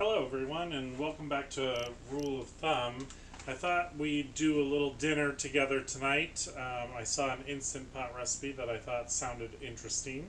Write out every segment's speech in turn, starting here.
Hello everyone and welcome back to Rule of Thumb. I thought we'd do a little dinner together tonight. I saw an Instant Pot recipe that I thought sounded interesting.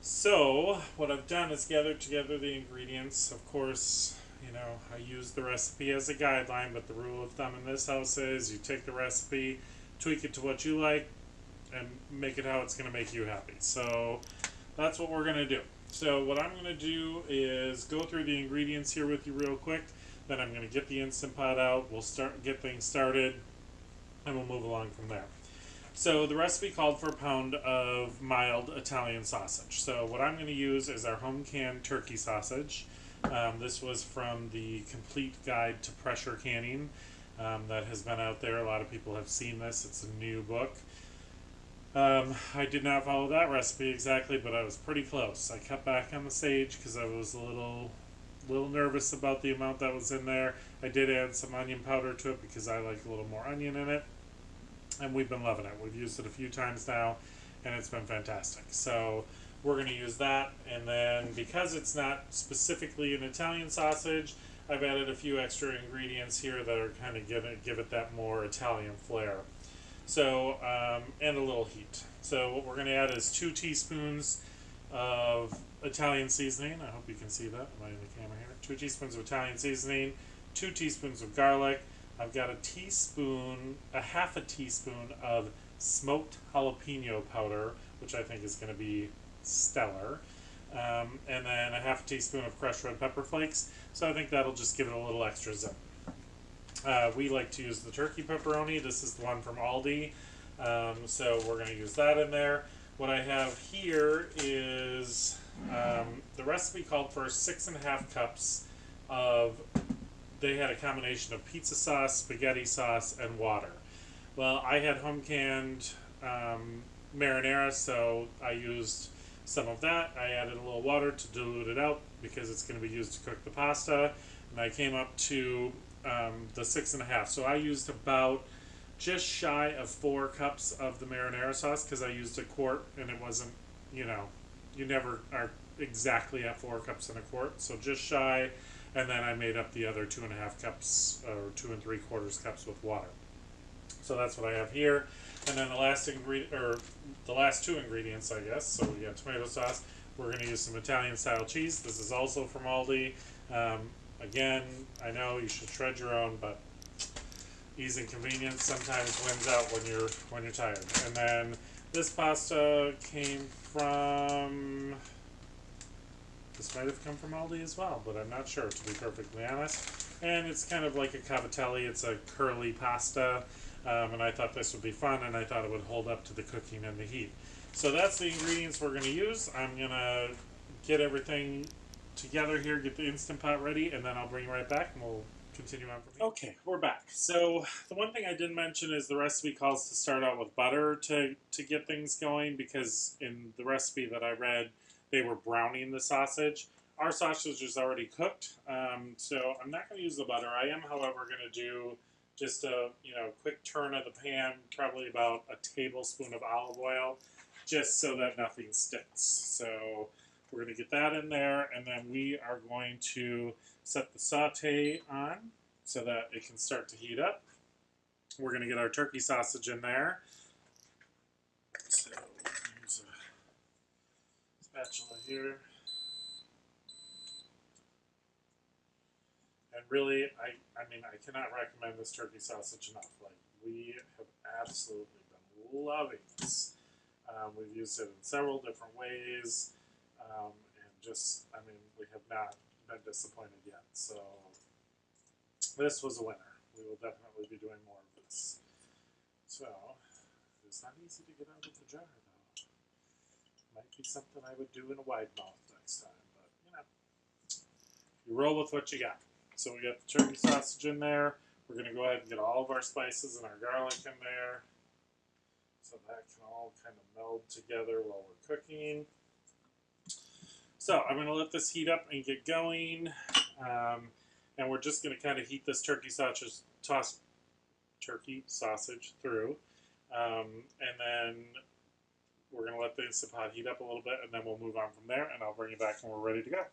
So what I've done is gathered together the ingredients. Of course, I use the recipe as a guideline, but the rule of thumb in this house is you take the recipe, tweak it to what you like, and make it how it's going to make you happy. So that's what we're going to do. So what I'm going to do is go through the ingredients here with you real quick. Then I'm going to get the Instant Pot out. We'll get things started, and we'll move along from there. So the recipe called for a pound of mild Italian sausage. So what I'm going to use is our home canned turkey sausage. This was from the Complete Guide to Pressure Canning that has been out there. A lot of people have seen this. It's a new book. I did not follow that recipe exactly, but I was pretty close. I cut back on the sage because I was a little nervous about the amount that was in there. I did add some onion powder to it because I like a little more onion in it, and we've been loving it. We've used it a few times now, and it's been fantastic. So we're going to use that, and then because it's not specifically an Italian sausage, I've added a few extra ingredients here that are kind of going to give it that more Italian flair. So, and a little heat. So what we're going to add is 2 teaspoons of Italian seasoning. I hope you can see that. Am I in the camera here? 2 teaspoons of Italian seasoning, 2 teaspoons of garlic. I've got a half a teaspoon of smoked jalapeno powder, which I think is going to be stellar. And then a half a teaspoon of crushed red pepper flakes. So I think that'll just give it a little extra zip. We like to use the turkey pepperoni. This is the one from Aldi. So we're going to use that in there. What I have here is the recipe called for 6.5 cups of, they had a combination of pizza sauce, spaghetti sauce, and water. Well, I had home canned marinara, so I used some of that. I added a little water to dilute it out because it's going to be used to cook the pasta. And I came up to the 6.5. So I used about just shy of 4 cups of the marinara sauce because I used a quart and it wasn't, you never are exactly at 4 cups in a quart. So just shy, and then I made up the other 2.5 cups or 2 3/4 cups with water. So that's what I have here. And then the last ingredient, or the last 2 ingredients, I guess. So we got tomato sauce. We're going to use some Italian style cheese. This is also from Aldi. Again, I know you should shred your own, but ease and convenience sometimes wins out when you're tired. And then this pasta came from. This might have come from Aldi as well, but I'm not sure, to be perfectly honest. And it's kind of like a cavatelli. It's a curly pasta, and I thought this would be fun, and I thought it would hold up to the cooking and the heat. So that's the ingredients we're going to use. I'm going to get everything together here, get the Instant Pot ready, and then I'll bring you right back and we'll continue on from here. Okay, we're back. So the one thing I didn't mention is the recipe calls to start out with butter to get things going, because in the recipe that I read, they were browning the sausage. Our sausage is already cooked, so I'm not going to use the butter. I am, however, going to do just a quick turn of the pan, probably about a tablespoon of olive oil, just so that nothing sticks. So we're going to get that in there, and then we are going to set the saute on so that it can start to heat up. We're going to get our turkey sausage in there. So use a spatula here. And really, I mean, I cannot recommend this turkey sausage enough. Like, we have absolutely been loving this. We've used it in several different ways. And just, I mean, we have not been disappointed yet. So this was a winner. We will definitely be doing more of this. So it's not easy to get out of the jar, though. Might be something I would do in a wide mouth next time, but you roll with what you got. So we got the turkey sausage in there. We're going to go ahead and get all of our spices and our garlic in there, so that can all kind of meld together while we're cooking. So I'm going to let this heat up and get going, and we're just going to kind of heat this turkey sausage through, and then we're going to let the Instant Pot heat up a little bit, and then we'll move on from there, and I'll bring you back when we're ready to go.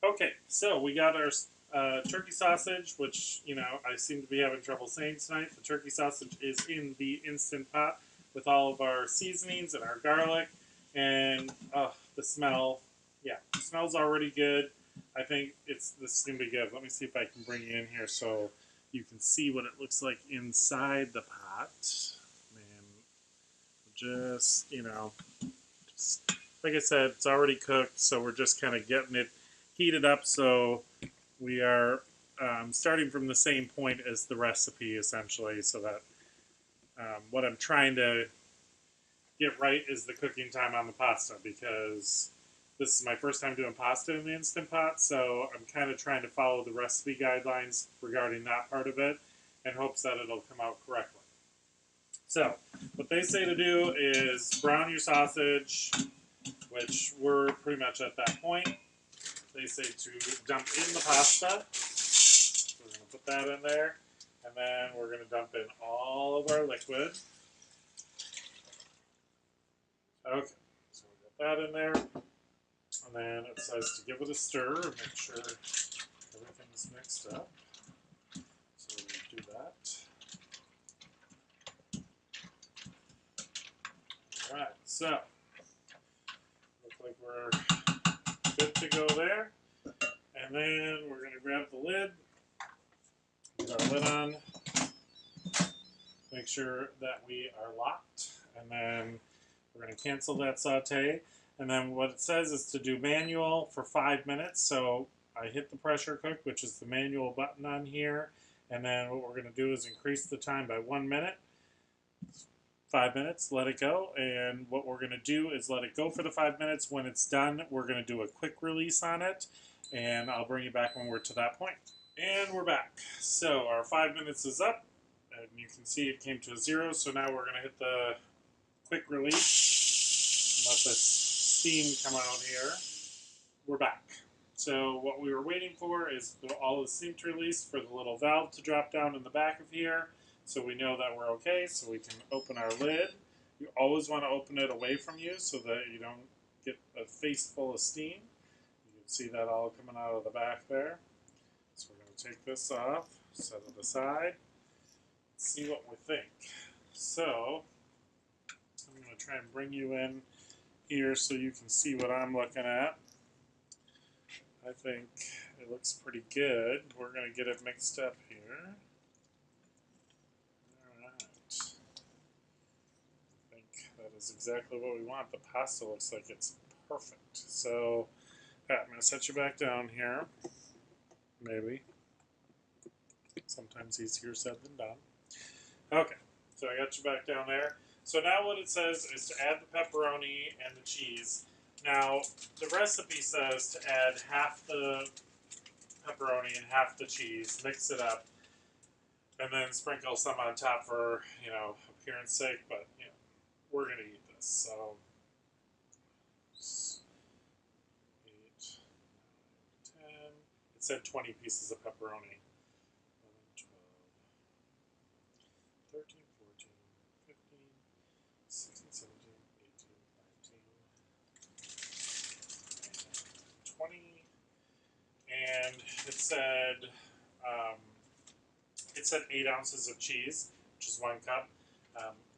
Okay, so we got our turkey sausage, which, I seem to be having trouble saying tonight. The turkey sausage is in the Instant Pot with all of our seasonings and our garlic. And the smell, yeah, the smell's already good. I think this is going to be good. Let me see if I can bring you in here so you can see what it looks like inside the pot. And just, just, like I said, it's already cooked, so we're just kind of getting it heated up. So we are starting from the same point as the recipe, essentially, so that what I'm trying to get right is the cooking time on the pasta, because this is my first time doing pasta in the Instant Pot, so I'm kind of trying to follow the recipe guidelines regarding that part of it in hopes that it'll come out correctly. So, what they say to do is brown your sausage, which we're pretty much at that point. They say to dump in the pasta. So we're going to put that in there. And then we're going to dump in all of our liquid. Okay, so we got that in there. And then it says to give it a stir and make sure everything's mixed up. So we're going to do that. Alright, so look like we're good to go there. And then we're going to grab the lid, get our lid on, make sure that we are locked, and then we're going to cancel that saute. And then what it says is to do manual for 5 minutes. So I hit the pressure cook, which is the manual button on here. And then what we're going to do is increase the time by 1 minute. 5 minutes, let it go. And what we're going to do is let it go for the 5 minutes. When it's done, we're going to do a quick release on it. And I'll bring you back when we're to that point. And we're back. So our 5 minutes is up. And you can see it came to a 0. So now we're going to hit the quick release. Let the steam come out here. We're back. So what we were waiting for is all the steam to release for the little valve to drop down in the back of here. So we know that we're okay, so we can open our lid. You always want to open it away from you so that you don't get a face full of steam. You can see that all coming out of the back there. So we're going to take this off, set it aside, see what we think. So I'm going to try and bring you in here so you can see what I'm looking at. I think it looks pretty good. We're going to get it mixed up here. Alright. I think that is exactly what we want. The pasta looks like it's perfect. So, I'm going to set you back down here. Maybe. Sometimes easier said than done. Okay, so I got you back down there. So now what it says is to add the pepperoni and the cheese. Now, the recipe says to add half the pepperoni and half the cheese, mix it up, and then sprinkle some on top for, appearance sake, but, we're going to eat this, so 8, 9, 10. It said 20 pieces of pepperoni. 11, 12, 13, 14, 15, 16, 17, 18, 19, 20. And it said 8 ounces of cheese, which is 1 cup.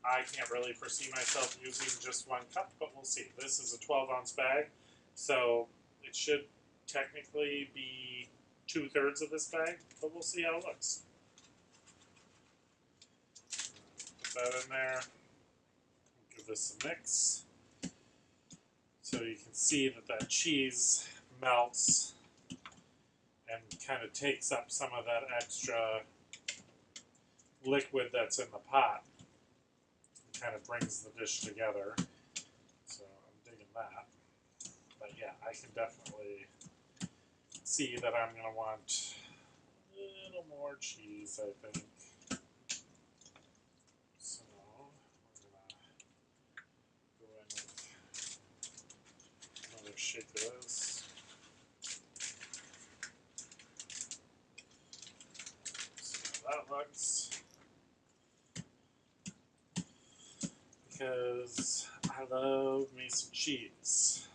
I can't really foresee myself using just 1 cup, but we'll see. This is a 12-ounce bag, so it should technically be 2/3 of this bag, but we'll see how it looks. Put that in there. Give this a mix. So you can see that cheese melts and kind of takes up some of that extra liquid that's in the pot. It kind of brings the dish together. So I'm digging that. But yeah, I can definitely see that I'm going to want a little more cheese, I think. So we're going to go in with another shake of this. See how that looks. Because I love me some cheese.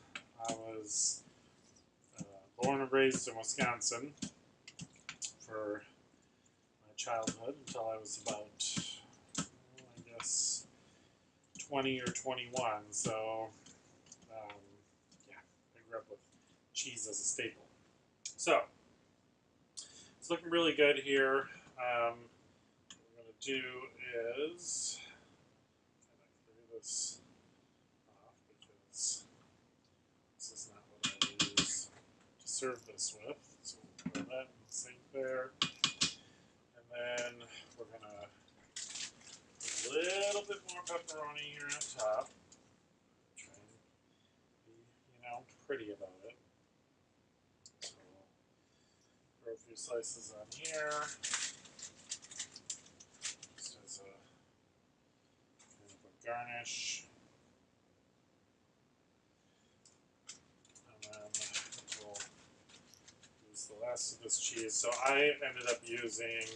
I was born and raised in Wisconsin for my childhood until I was about, I guess, 20 or 21. So, yeah, I grew up with cheese as a staple. So, it's looking really good here. What we're going to do is kind of clear this off because this is not what I use to serve this with. So we'll put that in the sink there. And then we're going to put a little bit more pepperoni here on top. Try and be, pretty about it. So we'll throw a few slices on here. Just as a kind of a garnish. And then we'll use the last of this cheese. So I ended up using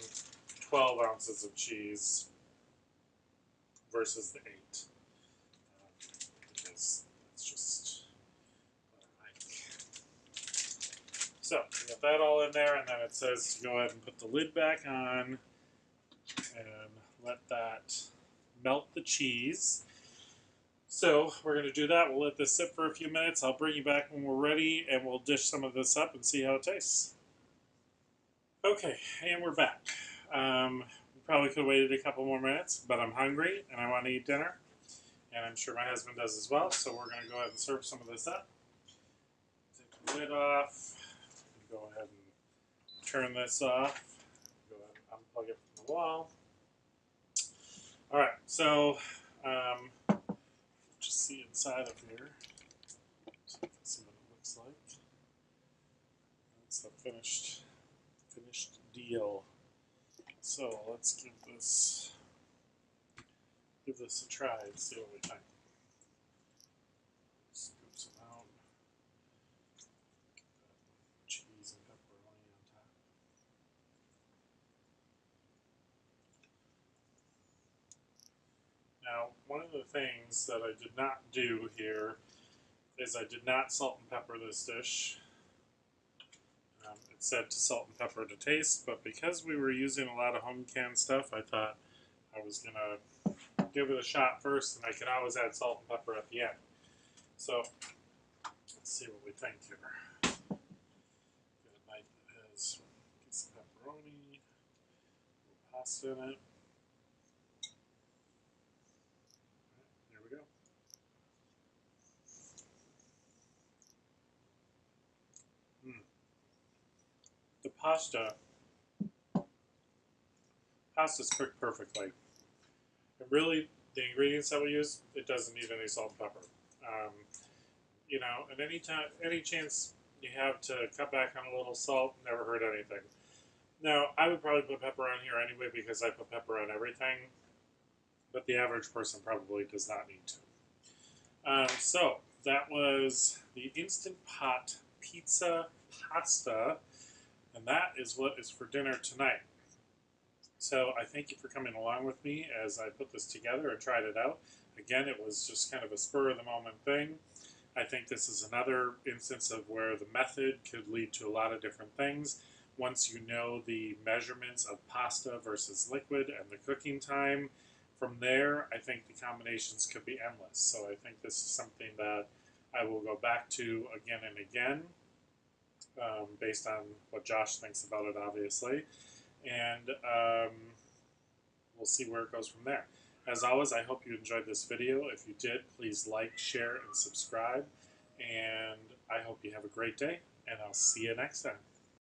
12 ounces of cheese versus the 8. Because that's just what I like. So, we got that all in there, and then it says to go ahead and put the lid back on and let that melt the cheese. So, we're going to do that. We'll let this sit for a few minutes. I'll bring you back when we're ready, and we'll dish some of this up and see how it tastes. Okay, and we're back. We probably could have waited a couple more minutes, but I'm hungry, and I want to eat dinner. And I'm sure my husband does as well, so we're going to go ahead and serve some of this up. Take the lid off. Go ahead and turn this off. Go ahead and unplug it from the wall. Alright, so just see inside of here. So you can see what it looks like. That's the finished deal. So let's give this a try and see what we think. Scoop some out. Cheese and pepperoni on top. Now, one of the things that I did not do here is I did not salt and pepper this dish. It said to salt and pepper to taste, but because we were using a lot of home canned stuff, I thought I was going to give it a shot first, and I can always add salt and pepper at the end. So, let's see what we think here. Get a knife that has some pepperoni, a little pasta in it. Here we go. The pasta's cooked perfectly. And really, the ingredients that we use, it doesn't need any salt and pepper. At any chance you have to cut back on a little salt, never hurt anything. Now, I would probably put pepper on here anyway because I put pepper on everything, but the average person probably does not need to. So, that was the Instant Pot Pizza Pasta, and that is what is for dinner tonight. So I thank you for coming along with me as I put this together and tried it out. Again, it was just kind of a spur-of-the-moment thing. I think this is another instance of where the method could lead to a lot of different things. Once you know the measurements of pasta versus liquid and the cooking time, from there, I think the combinations could be endless. So I think this is something that I will go back to again and again, based on what Josh thinks about it, obviously. And we'll see where it goes from there. As always, I hope you enjoyed this video. If you did, please like, share, and subscribe. And I hope you have a great day, and I'll see you next time.